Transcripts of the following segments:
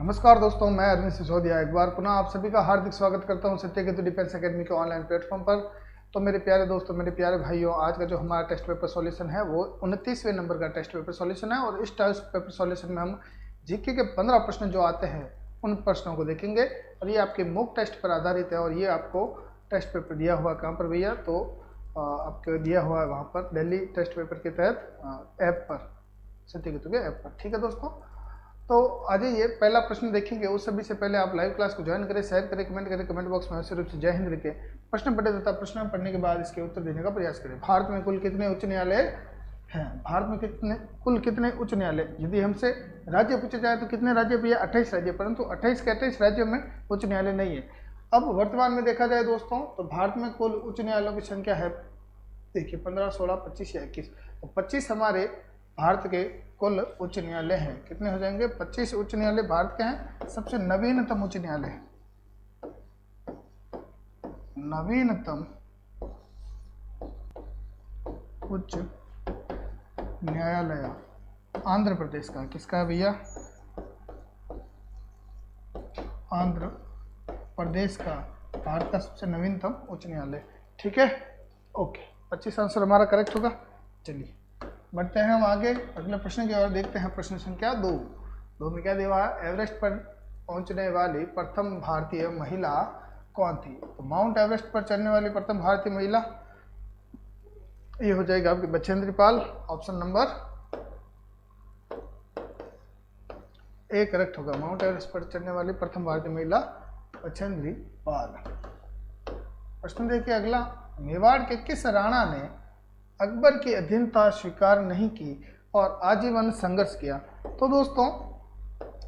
नमस्कार दोस्तों, मैं अरविंद सिसोदिया एक बार पुनः आप सभी का हार्दिक स्वागत करता हूं सत्य केतु डिफेंस एकेडमी के ऑनलाइन प्लेटफॉर्म पर। तो मेरे प्यारे दोस्तों, मेरे प्यारे भाइयों, आज का जो हमारा टेस्ट पेपर सॉल्यूशन है वो 29वें नंबर का टेस्ट पेपर सॉल्यूशन है। और इस टेस्ट पेपर सॉल्यूशन में हम जीके के 15 प्रश्न जो आते हैं उन प्रश्नों को देखेंगे। और ये आपके मॉक टेस्ट पर आधारित है। और ये आपको टेस्ट पेपर दिया हुआ कहाँ पर भैया, तो आपको दिया हुआ है वहाँ पर दिल्ली टेस्ट पेपर के तहत ऐप पर, सत्य केतु के ऐप पर। ठीक है दोस्तों, तो आज ये पहला प्रश्न देखेंगे। उस सभी से पहले आप लाइव क्लास को ज्वाइन करें, शेयर करें, कमेंट करें, कमेंट बॉक्स में अवश्य रूप से जय हिंद लिखें, प्रश्न पढ़े तथा प्रश्न पढ़ने के बाद इसके उत्तर देने का प्रयास करें। भारत में कुल कितने उच्च न्यायालय हैं? भारत में कुल कितने उच्च न्यायालय, यदि हमसे राज्य पूछा जाए तो कितने राज्य भैया? 28 राज्य, परंतु 28 के 28 राज्यों में उच्च न्यायालय नहीं है। अब वर्तमान में देखा जाए दोस्तों, तो भारत में कुल उच्च न्यायालयों की संख्या है, देखिए 15, 16, 25 या 21। तो 25 हमारे भारत के कुल उच्च न्यायालय हैं। कितने हो जाएंगे? 25 उच्च न्यायालय भारत के हैं। सबसे नवीनतम उच्च न्यायालय, नवीनतम उच्च न्यायालय आंध्र प्रदेश का। किसका है भैया? आंध्र प्रदेश का भारत का सबसे नवीनतम उच्च न्यायालय। ठीक है, ओके, 25 आंसर हमारा करेक्ट होगा। चलिए बढ़ते हैं हम आगे अगले प्रश्न की ओर। देखते हैं प्रश्न संख्या 2 में क्या दिया हुआ है? एवरेस्ट पर पहुंचने वाली प्रथम भारतीय महिला कौन थी? तो माउंट एवरेस्ट पर चढ़ने वाली प्रथम भारतीय महिला ये हो जाएगा आपकी Bachendri Pal. Option number A correct होगा। माउंट एवरेस्ट पर चढ़ने वाली प्रथम भारतीय महिला बछेंद्री पाल। प्रश्न देखिए अगला, मेवाड़ के किस राणा ने अकबर की अधीनता स्वीकार नहीं की और आजीवन संघर्ष किया? तो दोस्तों,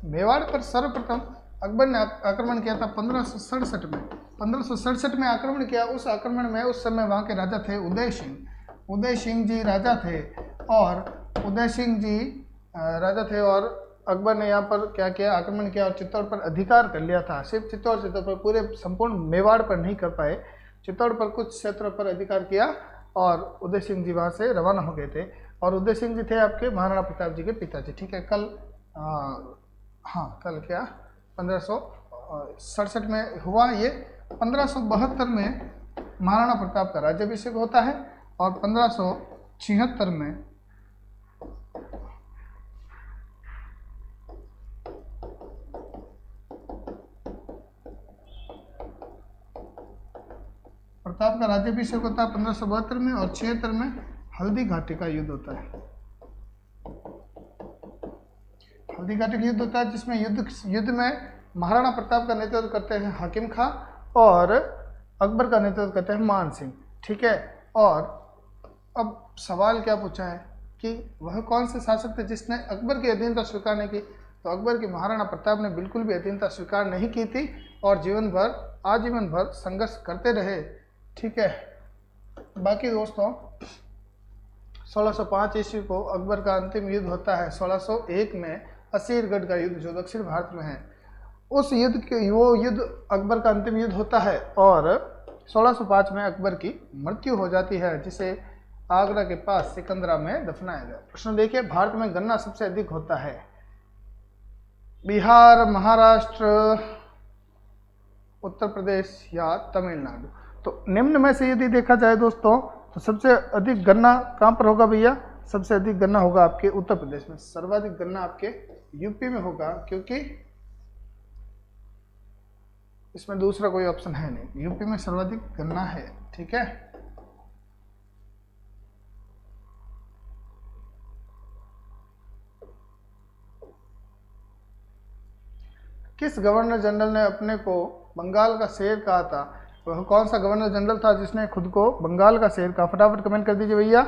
मेवाड़ पर सर्वप्रथम अकबर ने आक्रमण किया था 1567 में। 1567 में आक्रमण किया। उस आक्रमण में उस समय वहाँ के राजा थे उदय सिंह। उदय सिंह जी राजा थे और उदय सिंह जी राजा थे और अकबर ने यहाँ पर क्या किया? आक्रमण किया और चित्तौड़ पर अधिकार कर लिया था। सिर्फ चित्तौड़ पर, पूरे संपूर्ण मेवाड़ पर नहीं कर पाए। चित्तौड़ पर कुछ क्षेत्रों पर अधिकार किया और उदय सिंह जी वहाँ से रवाना हो गए थे। और उदय सिंह जी थे आपके महाराणा प्रताप जी के पिताजी। ठीक है, कल कल क्या 1567 में हुआ ये। 1572 में महाराणा प्रताप का राज्याभिषेक होता है और 1576 में प्रताप का राज्याभिषेक होता है 1572 में। और 76 में हल्दी घाटी का युद्ध होता है। हल्दी घाटी का युद्ध होता है जिसमें युद्ध में महाराणा प्रताप का नेतृत्व करते हैं हाकिम खां और अकबर का नेतृत्व करते हैं मान सिंह। ठीक है, और अब सवाल क्या पूछा है कि वह कौन से शासक थे जिसने अकबर की अधीनता स्वीकार नहीं की? तो अकबर की महाराणा प्रताप ने बिल्कुल भी अधीनता स्वीकार नहीं की थी और आजीवन भर संघर्ष करते रहे। ठीक है, बाकी दोस्तों 1605 ईस्वी को अकबर का अंतिम युद्ध होता है। 1601 में असीरगढ़ का युद्ध जो दक्षिण भारत में है, उस युद्ध के वो युद्ध अकबर का अंतिम युद्ध होता है और 1605 में अकबर की मृत्यु हो जाती है, जिसे आगरा के पास सिकंदरा में दफनाया गया। प्रश्न देखिए, भारत में गन्ना सबसे अधिक होता है? बिहार, महाराष्ट्र, उत्तर प्रदेश या तमिलनाडु? तो निम्न में से यदि देखा जाए दोस्तों, तो सबसे अधिक गन्ना कहाँ पर होगा भैया? सबसे अधिक गन्ना होगा आपके उत्तर प्रदेश में। सर्वाधिक गन्ना आपके यूपी में होगा, क्योंकि इसमें दूसरा कोई ऑप्शन है नहीं। यूपी में सर्वाधिक गन्ना है। ठीक है, किस गवर्नर जनरल ने अपने को बंगाल का शेर कहा था? वह कौन सा गवर्नर जनरल था जिसने खुद को बंगाल का शेर कहा? फटाफट कमेंट कर दीजिए भैया।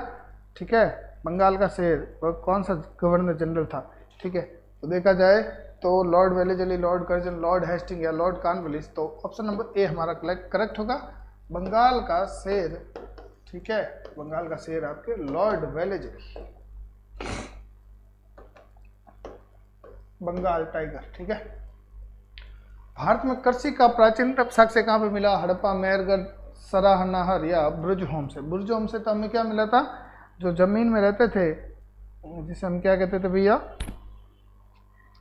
ठीक है, बंगाल का शेर वह कौन सा गवर्नर जनरल था? ठीक है, तो देखा जाए तो Lord Wellesley, Lord Curzon, Lord Hastings या लॉर्ड कॉर्नवालिस। तो ऑप्शन नंबर ए हमारा करेक्ट होगा, बंगाल का शेर। ठीक है, बंगाल का शेर आपके लॉर्ड वेलेजली, बंगाल टाइगर। ठीक है, भारत में कृषि का प्राचीनतम साक्ष्य कहाँ पे मिला? हड़प्पा, मेहरगढ़, सराहनाहर या बुर्जहोम से? बुर्जहोम से तो हमें क्या मिला था? जो जमीन में रहते थे जिसे हम क्या कहते थे भैया?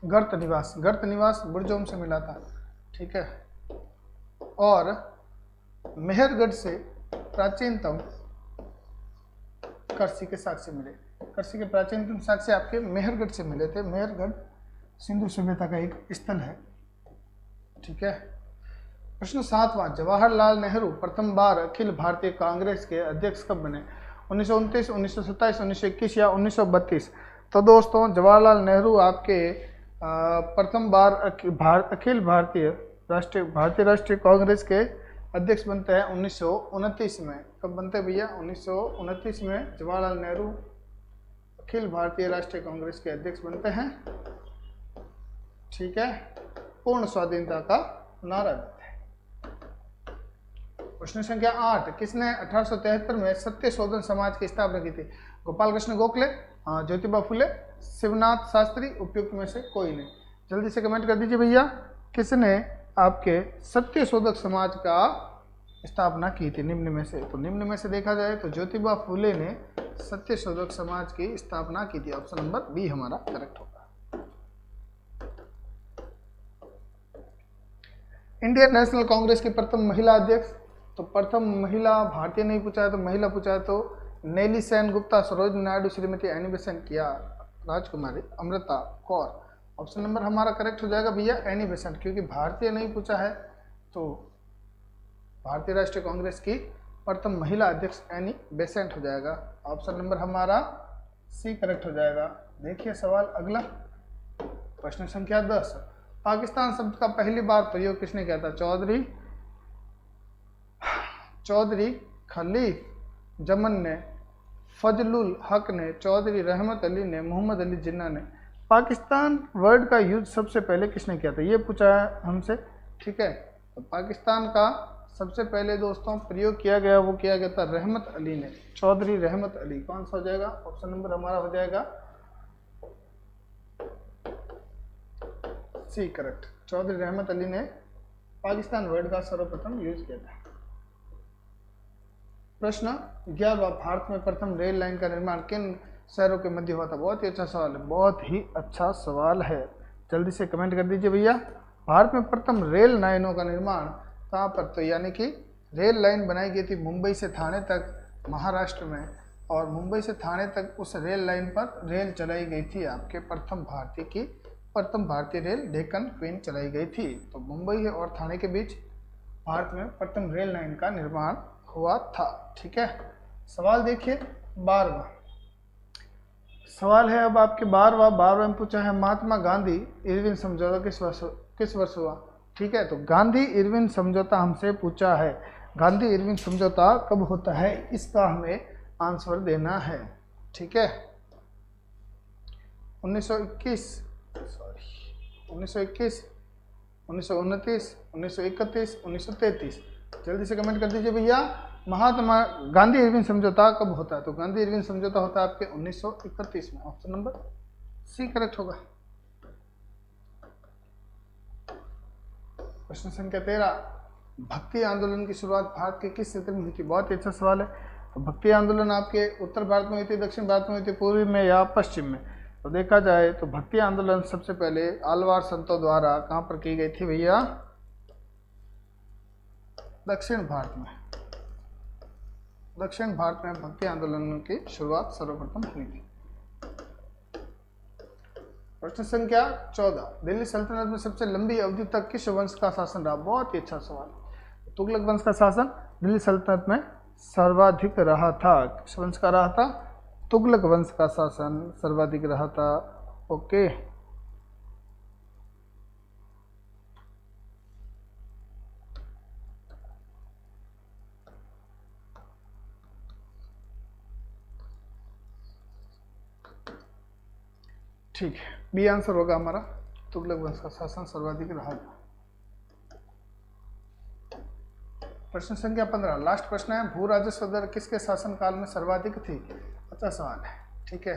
गर्त निवास बुर्जोम से मिला था, ठीक है। और मेहरगढ़ से प्राचीनतम करसी के साक्ष्य मिले। करसी के प्राचीनतम साक्ष्य आपके मेहरगढ़ से मिले थे। मेहरगढ़ सिंधु सभ्यता का एक स्थल है, ठीक है। प्रश्न 7वां, जवाहरलाल नेहरू प्रथम बार अखिल भारतीय कांग्रेस के अध्यक्ष कब बने? 1929, 1927, 1921 या 1932? तो दोस्तों जवाहरलाल नेहरू आपके प्रथम बार अखिल भारतीय राष्ट्रीय कांग्रेस के अध्यक्ष बनते हैं 1929 में। कब बनते हैं भैया? 1929 में जवाहरलाल नेहरू अखिल भारतीय राष्ट्रीय कांग्रेस के अध्यक्ष बनते हैं, ठीक है। पूर्ण स्वाधीनता का नारा देते हैं। प्रश्न संख्या 8, किसने 1873 में सत्य शोधन समाज की स्थापना की थी? गोपाल कृष्ण गोखले, ज्योतिबा फुले, शिवनाथ शास्त्री, उपयुक्त में से कोई नहीं? जल्दी से कमेंट कर दीजिए भैया, किसने आपके सत्य शोधक समाज का स्थापना की थी निम्न में से? तो निम्न में से देखा जाए तो ज्योतिबा फुले ने सत्य शोधक समाज की स्थापना की थी। ऑप्शन नंबर बी हमारा करेक्ट होगा। इंडियन नेशनल कांग्रेस की प्रथम महिला अध्यक्ष? तो प्रथम महिला भारतीय नहीं पूछा है, तो महिला पूछा है तो नेली सेन गुप्ता, सरोज नायडू, श्रीमती एनी बेसेंट या राजकुमारी अमृता कौर? ऑप्शन नंबर हमारा करेक्ट हो जाएगा भैया एनी बेसेंट, क्योंकि भारतीय नहीं पूछा है तो भारतीय राष्ट्रीय कांग्रेस की प्रथम महिला अध्यक्ष एनी बेसेंट हो जाएगा। ऑप्शन नंबर हमारा सी करेक्ट हो जाएगा। देखिए सवाल अगला, प्रश्न संख्या 10, पाकिस्तान शब्द का पहली बार प्रयोग किसने किया था? चौधरी खलीफ जमन ने, फजलुल हक ने, चौधरी रहमत अली ने, मोहम्मद अली जिन्ना ने। पाकिस्तान वर्ड का यूज सबसे पहले किसने किया था? ये पूछा है हमसे, ठीक है। तो पाकिस्तान का सबसे पहले दोस्तों प्रयोग किया गया, वो किया गया था रहमत अली ने, चौधरी रहमत अली। कौन सा हो जाएगा? ऑप्शन नंबर हमारा हो जाएगा सी करेक्ट। चौधरी रहमत अली ने पाकिस्तान वर्ड का सर्वप्रथम यूज किया था। प्रश्न 11, भारत में प्रथम रेल लाइन का निर्माण किन शहरों के मध्य हुआ था? बहुत ही अच्छा सवाल है, बहुत ही अच्छा सवाल है। जल्दी से कमेंट कर दीजिए भैया, भारत में प्रथम रेल लाइनों का निर्माण कहाँ पर? तो यानी कि रेल लाइन बनाई गई थी मुंबई से थाने तक महाराष्ट्र में, और मुंबई से थाने तक उस रेल लाइन पर रेल चलाई गई थी आपके प्रथम भारतीय रेल डेक्कन क्वीन चलाई गई थी। तो मुंबई और थाने के बीच भारत में प्रथम रेल लाइन का निर्माण हुआ था, ठीक है। सवाल देखिए 12वां सवाल है अब आपके 12वां में पूछा है महात्मा गांधी इरविन समझौता किस वर्ष हुआ? ठीक है, तो गांधी इरविन समझौता हमसे पूछा है, गांधी इरविन समझौता कब होता है, इसका हमें आंसर देना है, ठीक है। 1921, 1929, 1931, 1933? जल्दी से कमेंट कर दीजिए भैया, महात्मा गांधी इरविन समझौता कब होता है? तो गांधी इरविन समझौता होता है आपके 1931 में। ऑप्शन नंबर सी करेक्ट होगा। प्रश्न संख्या 13, भक्ति आंदोलन की शुरुआत भारत के किस क्षेत्र में हुई थी? बहुत ही अच्छा सवाल है। तो भक्ति आंदोलन आपके उत्तर भारत में हुई थी, दक्षिण भारत में हुई थी, पूर्वी में या पश्चिम में? तो देखा जाए तो भक्ति आंदोलन सबसे पहले आलवार संतों द्वारा कहाँ पर की गई थी भैया? दक्षिण भारत में। दक्षिण भारत में भक्ति आंदोलन की शुरुआत सर्वप्रथम हुई थी। प्रश्न संख्या 14, दिल्ली सल्तनत में सबसे लंबी अवधि तक किस वंश का शासन रहा? बहुत ही अच्छा सवाल। तुगलक वंश का शासन दिल्ली सल्तनत में सर्वाधिक रहा था। किस वंश का रहा था? तुगलक वंश का शासन सर्वाधिक रहा था। ओके, ठीक है, बी आंसर होगा हमारा, तुगलक वंश का शासन सर्वाधिक रहा था। प्रश्न संख्या 15, लास्ट प्रश्न है, भू राजस्व दर किसके शासन काल में सर्वाधिक थी? अच्छा सवाल है, ठीक है।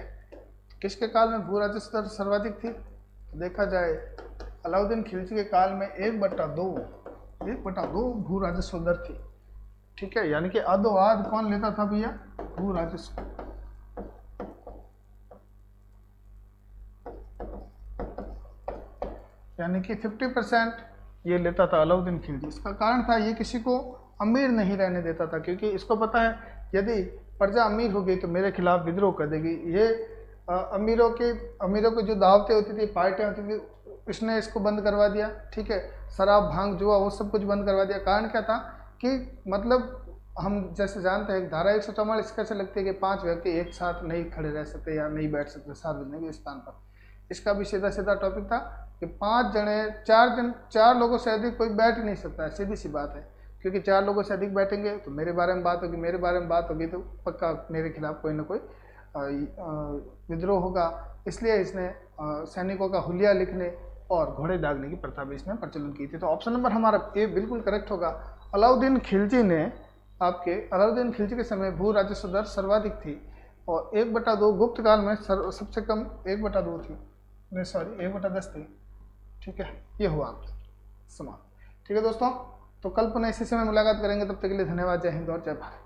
किसके काल में भू राजस्व दर सर्वाधिक थी? देखा जाए अलाउद्दीन खिलजी के काल में 1/2 भू राजस्व दर थी, ठीक है। यानी कि आधो आध कौन लेता था भैया? भू राजस्व। यानी कि 50% ये लेता था अलाउद्दीन खिलजी। इसका कारण था ये किसी को अमीर नहीं रहने देता था, क्योंकि इसको पता है यदि प्रजा अमीर हो गई तो मेरे खिलाफ विद्रोह कर देगी। ये अमीरों की जो दावतें होती थी, पार्टियां होती थी, इसने इसको बंद करवा दिया। ठीक है, शराब भांग जुआ वो सब कुछ बंद करवा दिया। कारण क्या था कि मतलब हम जैसे जानते हैं धारा 144 कैसे लगती है कि 5 व्यक्ति एक साथ नहीं खड़े रह सकते या नहीं बैठ सकते सार्वजनिक स्थान पर। इसका भी सीधा सीधा टॉपिक था कि 5 जने 4 लोगों से अधिक कोई बैठ ही नहीं सकता है, सीधी सी बात है। क्योंकि 4 लोगों से अधिक बैठेंगे तो मेरे बारे में बात होगी, मेरे बारे में बात होगी तो पक्का मेरे खिलाफ कोई ना कोई विद्रोह होगा। इसलिए इसने सैनिकों का हुलिया लिखने और घोड़े दागने की प्रथा भी इसने प्रचलन की थी। तो ऑप्शन नंबर हमारा ए बिल्कुल करेक्ट होगा। अलाउद्दीन खिलजी के समय भू राजस्व दर सर्वाधिक थी और 1/2 गुप्त काल में सबसे कम 1/2 थी, नहीं सॉरी 1/10 थी। ठीक है, ये हुआ समाप्त। ठीक है दोस्तों, तो कल पुनः इसी समय मुलाकात करेंगे। तब तक के लिए धन्यवाद। जय हिंद और जय भारत।